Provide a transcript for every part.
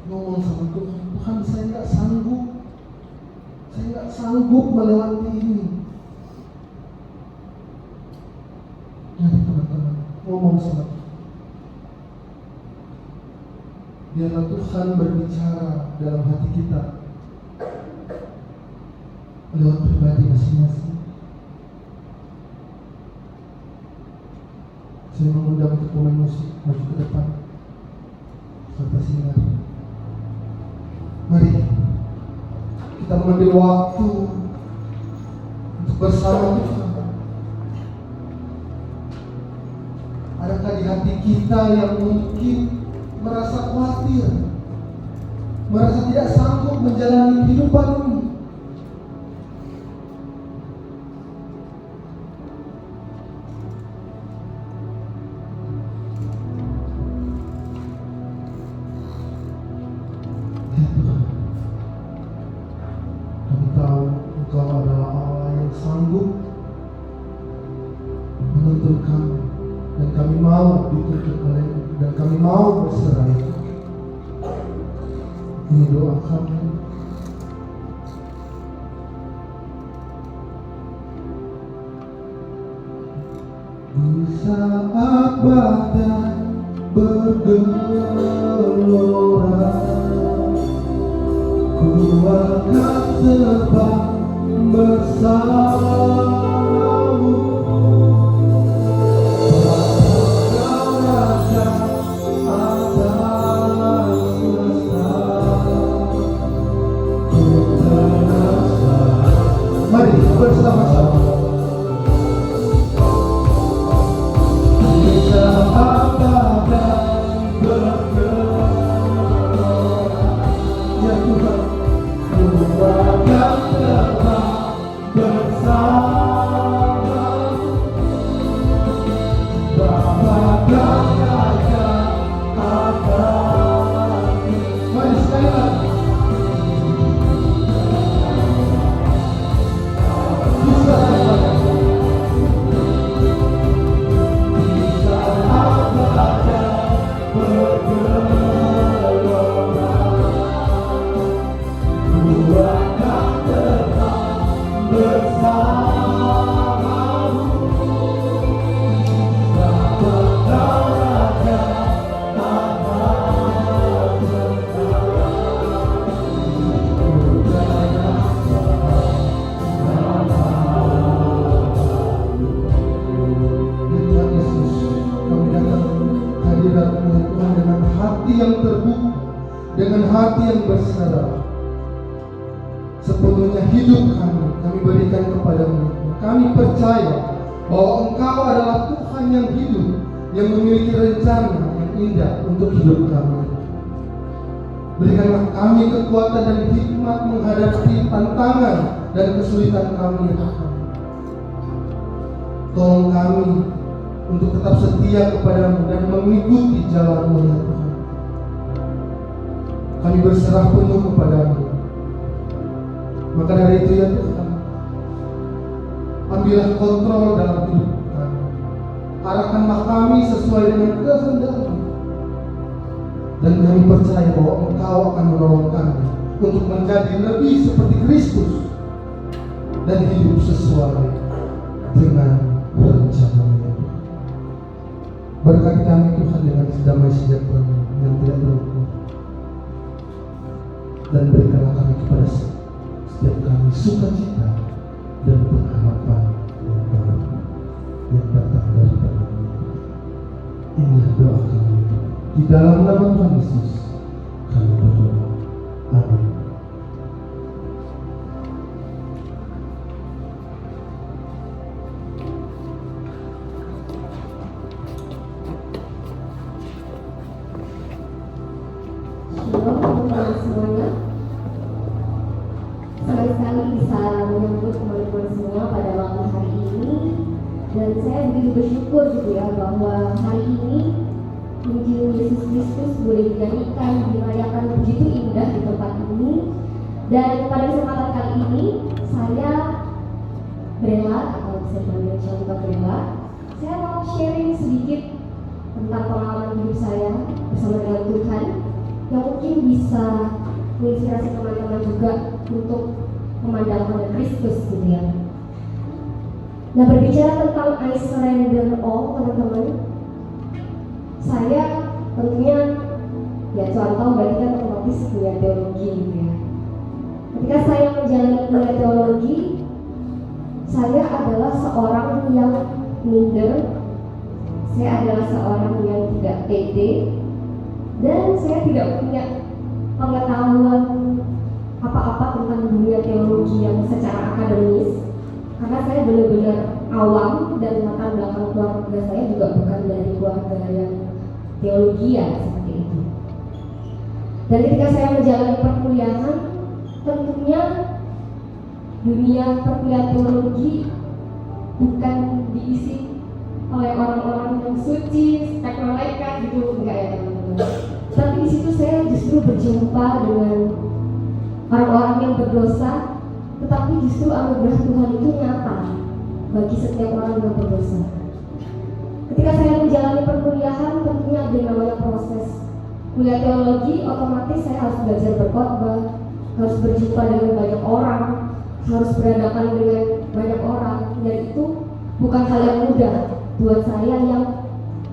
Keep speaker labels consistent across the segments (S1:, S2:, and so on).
S1: ngomong sama Tuhan, Tuhan saya nggak sanggup melewati ini. Jadi teman-teman, ngomong sama Tuhan. Biarlah Tuhan berbicara dalam hati kita lewat pribadi masing-masing. Saya mengundang untuk pemain musik maju ke depan serta sinar. Mari kita mengambil waktu untuk bersama Tuhan. Adakah di hati kita yang mungkin merasa khawatir, merasa tidak sanggup menjalani kehidupan ini? Ya Tuhan, kami tahu Engkau adalah Allah yang sanggup menuntun kami, dan kami mau dituntun oleh-Mu, dan kami mau berserah. Ini doa kami. Di saat badai bergelora, ku akan terbang bersamamu. Kau raja atas semesta, ku terasa. Mari bersama-sama. Di saat badai bergelora, ya Tuhan, ku akan terbang bersamamu. Bapa dan Raja atas. Mari sekali lagi. Bisa di saat badai bergelora, ku akan terbang bersamamu. Bapa dan Raja atas Tuhan Yesus, kami datang hadirat-Mu ya Tuhan dengan hati yang terbuka, dengan hati yang berserah. Sepenuhnya hidup kami berikan kepada-Mu. Kami percaya bahwa Engkau adalah Tuhan yang hidup, yang memiliki rencana yang indah untuk hidup kami. Berikanlah kami kekuatan dan hikmat menghadapi tantangan dan kesulitan kami ya Tuhan. Tolong kami untuk tetap setia kepada-Mu dan mengikuti jalan-Mu ya Tuhan. Kami berserah penuh kepada-Mu. Maka dari itu ya Tuhan, ambillah kontrol dalam hidup kami. Arahkanlah kami sesuai dengan kehendak-Mu. Dan kami percaya bahwa Engkau akan menolong kami untuk menjadi lebih seperti Kristus dan hidup sesuai dengan rencana-Mu. Berkati kami Tuhan dengan damai sejahtera yang tidak terukur, dan berikanlah kami kepada setiap kami sukacita dan pengharapan yang baru yang datang dari tangan-Mu. Inilah doa kami di dalam nama Tuhan Yesus kami berdoa. Amin.
S2: Shalom teman-teman semuanya. Senang sekali bisa menyambut teman-teman semua pada waktu hari ini. Dan saya begitu bersyukur gitu ya bahwa hari ini Injil Yesus Kristus boleh dinyanyikan, dirayakan begitu indah di tempat ini. Dan pada kesempatan kali ini saya Brela, atau bisa dipanggil Cantika Brela, saya mau sharing sedikit tentang pengalaman hidup saya bersama dengan Tuhan yang mungkin bisa menginspirasi teman-teman juga untuk memandang pada Kristus gitu ya. Nah, berbicara tentang I surrender all, teman-teman, saya tentunya ya contoh berarti kan otomatis punya teologi gitu ya. Ketika saya menjalani kuliah teologi, saya adalah seorang yang minder, saya adalah seorang yang tidak pede, dan saya tidak punya pengetahuan apa-apa tentang dunia teologi yang secara akademis, karena saya benar-benar awam dan latar belakang keluarga saya juga bukan dari keluarga yang teologi ya seperti itu. Dan ketika saya menjalani perkuliahan, tentunya dunia perkuliahan teologi bukan diisi oleh orang-orang yang suci, malaikat gitu, enggak ya teman-teman. Tapi di situ saya justru berjumpa dengan orang-orang yang berdosa, tetapi justru anugerah Tuhan itu nyata bagi setiap orang yang berdosa. Ketika saya menjalani perkuliahan, tentunya ada yang namanya proses kuliah teologi. Otomatis saya harus belajar berkhotbah, harus berjumpa dengan banyak orang, harus berhadapan dengan banyak orang, dan itu bukan hal yang mudah buat saya yang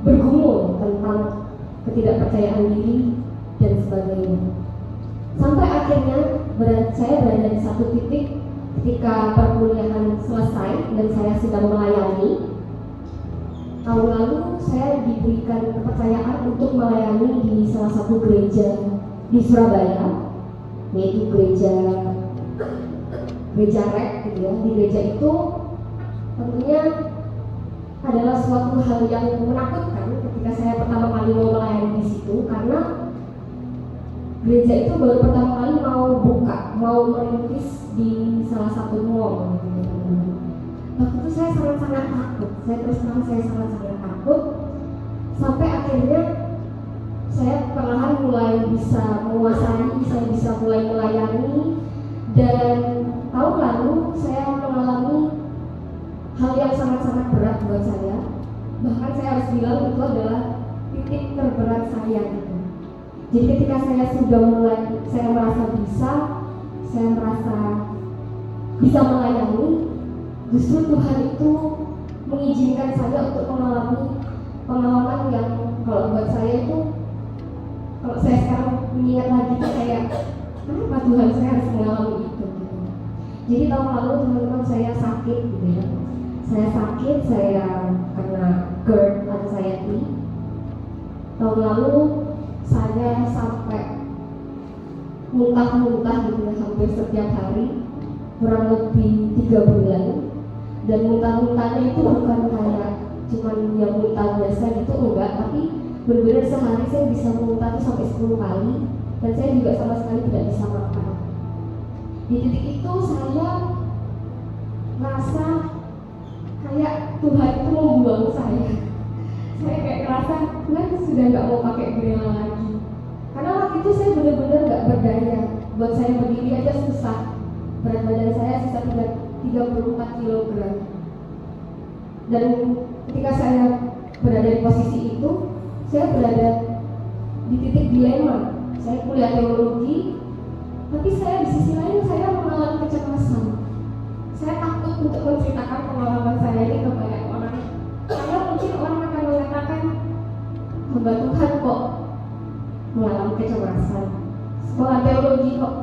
S2: bergumul tentang ketidakpercayaan diri dan sebagainya. Sampai akhirnya saya berada di satu titik ketika perkuliahan selesai dan saya sedang melayani. Tahun lalu saya diberikan kepercayaan untuk melayani di salah satu gereja di Surabaya, yaitu gereja REK gitu ya. Di gereja itu tentunya adalah suatu hal yang menakutkan ketika saya pertama kali mau melayani di situ, karena gereja itu baru pertama kali mau merintis di salah satu mall gitu ya teman-teman. Waktu itu saya sangat-sangat takut, saya terus terang saya sangat-sangat takut, sampai akhirnya saya perlahan mulai bisa menguasai, saya bisa mulai melayani. Dan tahun lalu saya mengalami hal yang sangat-sangat berat buat saya. Bahkan saya harus bilang itu adalah titik terberat saya gitu. Jadi ketika saya sudah mulai, saya merasa bisa melayani, justru Tuhan itu mengizinkan saya untuk mengalami pengalaman yang kalau buat saya itu, kalau saya sekarang mengingat lagi kayak kenapa Tuhan saya harus mengalami itu gitu. Jadi tahun lalu teman-teman saya sakit gitu ya. Saya kena GERD anxiety. Tahun lalu saya sampai muntah-muntah gitu ya, hampir setiap hari kurang lebih 3 bulan. Dan muntah-muntahnya itu bukan kayak cuman yang muntah biasa gitu, enggak, tapi benar-benar sehari saya bisa muntah tuh sampai 10 kali, dan saya juga sama sekali tidak bisa makan. Di titik itu saya merasa kayak Tuhan itu membuang saya. Saya kayak ngerasa Tuhan sudah nggak mau pakai Brela lagi, karena waktu itu saya benar-benar nggak berdaya. Buat saya berdiri aja susah, berat badan saya sisa 34 kg. Dan ketika saya berada di posisi itu, saya berada di titik dilema. Saya kuliah teologi, tapi saya di sisi lain saya mengalami kecemasan. Saya takut untuk menceritakan pengalaman saya ini ke banyak orang, karena mungkin orang akan mengatakan, hamba Tuhan kok mengalami kecemasan, sekolah teologi kok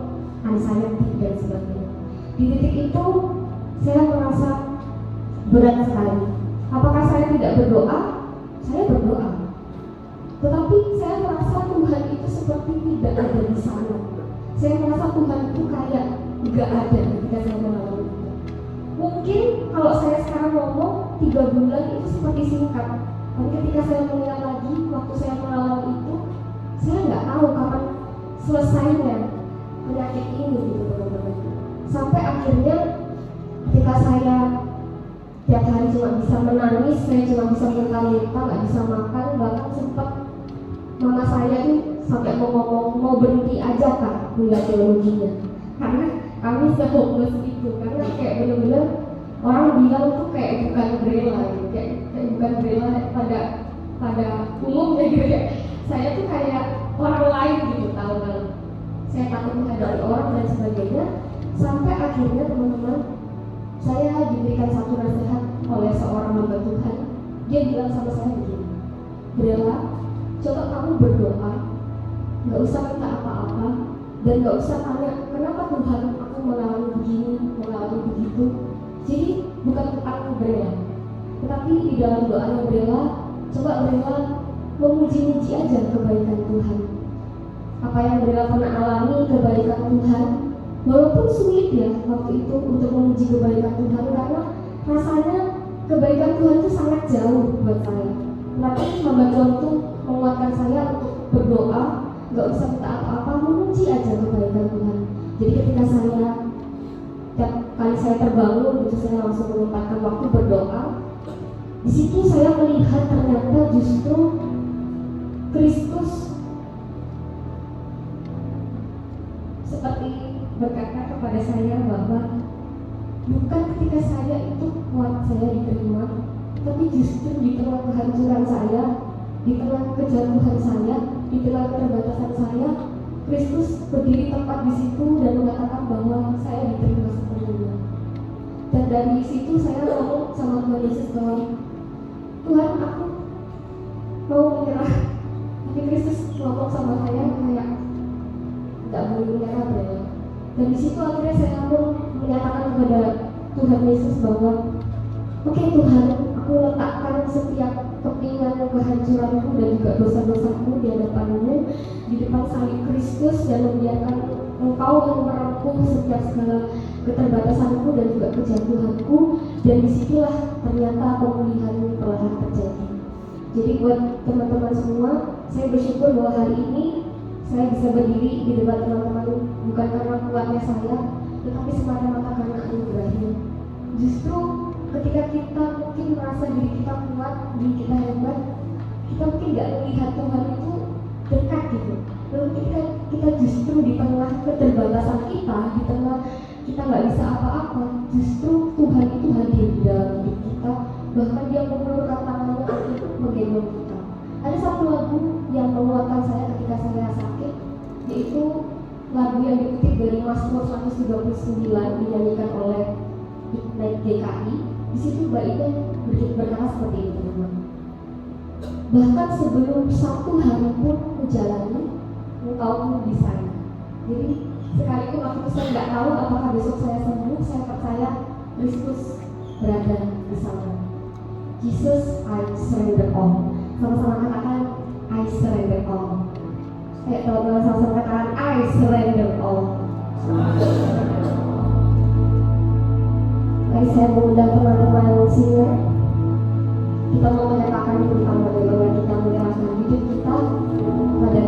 S2: anxiety dan sebagainya. Di titik itu saya merasa berat sekali. Apakah saya tidak berdoa? Saya berdoa, tetapi saya merasa Tuhan itu seperti tidak ada di sana. Saya merasa Tuhan itu kayak tidak ada ketika saya mengalami itu. Mungkin kalau saya sekarang ngomong 3 bulan itu seperti singkat, tapi ketika saya mengingat lagi waktu saya mengalami itu, saya nggak tahu kapan selesainya penyakit ini gitu teman-teman. Sampai akhirnya ketika saya tiap hari cuma bisa menangis, saya cuma bisa muntah-muntah, nggak bisa makan, bahkan sempat mama saya tuh sampai mau ngomong mau berhenti aja kak kuliah teologinya, karena kami se-hopeless itu, karena kayak bener-bener orang bilang tuh kayak bukan Brela gitu, kayak bukan Brela pada umumnya gitu ya. Saya tuh kayak orang lain gitu, tahu Sampai akhirnya teman-teman, saya diberikan satu nasihat oleh seorang hamba Tuhan. Dia bilang sama saya begini, Bella, coba kamu berdoa, gak usah minta apa-apa, dan gak usah tanya kenapa Tuhan aku mengalami begini, mengalami begitu. Jadi bukan tentang Bella, tetapi di dalam doanya Bella, coba Bella memuji-muji aja kebaikan Tuhan. Apa yang Bella pernah alami kebaikan Tuhan, walaupun sulit ya waktu itu untuk memuji kebaikan Tuhan, karena rasanya kebaikan Tuhan itu sangat jauh buat saya. Tapi hamba Tuhan itu menguatkan saya untuk berdoa, gak usah minta apa-apa, memuji aja kebaikan Tuhan. Jadi ketika tiap kali saya terbangun, itu saya langsung menyempatkan waktu berdoa. Di situ saya melihat ternyata justru Kristus seperti berkata kepada saya bahwa bukan ketika saya itu kuat saya diterima, tapi justru di tengah kehancuran saya, di tengah kejatuhan saya, di tengah keterbatasan saya, Kristus berdiri tepat di situ dan mengatakan bahwa saya diterima sepenuhnya. Dan dari situ saya ngomong sama Tuhan Yesus bahwa Tuhan, aku mau menyerah. Tapi Kristus ngomong sama saya kayak gak boleh menyerah, Bella. Dan di situ akhirnya saya pun menyatakan kepada Tuhan Yesus bahwa oke Tuhan, aku letakkan setiap kepingan kehancuranku dan juga dosa-dosaku di hadapan-Mu, di depan salib Kristus, dan membiarkan Engkau yang merangkum setiap segala keterbatasanku dan juga kejatuhanku. Dan disitulah ternyata pemulihan perlahan terjadi. Jadi buat teman-teman semua, saya bersyukur bahwa hari ini saya bisa berdiri di depan teman-teman bukan karena kuatnya saya, tetapi semata-mata karena anugerahnya. Justru ketika kita mungkin merasa diri kita kuat, diri kita hebat, kita mungkin gak melihat Tuhan itu dekat gitu. Lalu ketika kita justru di tengah keterbatasan kita, di tengah kita gak bisa apa-apa, justru Tuhan itu hadir di dalam hidup kita. Bahkan Dia mengulurkan tangannya untuk menggendong kita. Ada satu lagu yang menguatkan saya ketika saya sakit, yaitu lagu yang dikutip dari Mazmur 139 dinyanyikan oleh Ignite DKI. Di situ Mbak Ida berkata seperti ini, teman-teman. Bahkan sebelum satu hari pun kujalani, Engkau pun di sana. Jadi sekalipun waktu saya nggak tahu apakah besok saya sembuh, saya percaya Kristus berada di sana. Jesus, I surrender all. Sama-sama katakan I surrender all. Teman-teman sama-sama katakan I surrender all. Mari saya mengundang teman-teman singer. Kita mau menyatakan tentang bagaimana kita menyerahkan hidup kita pada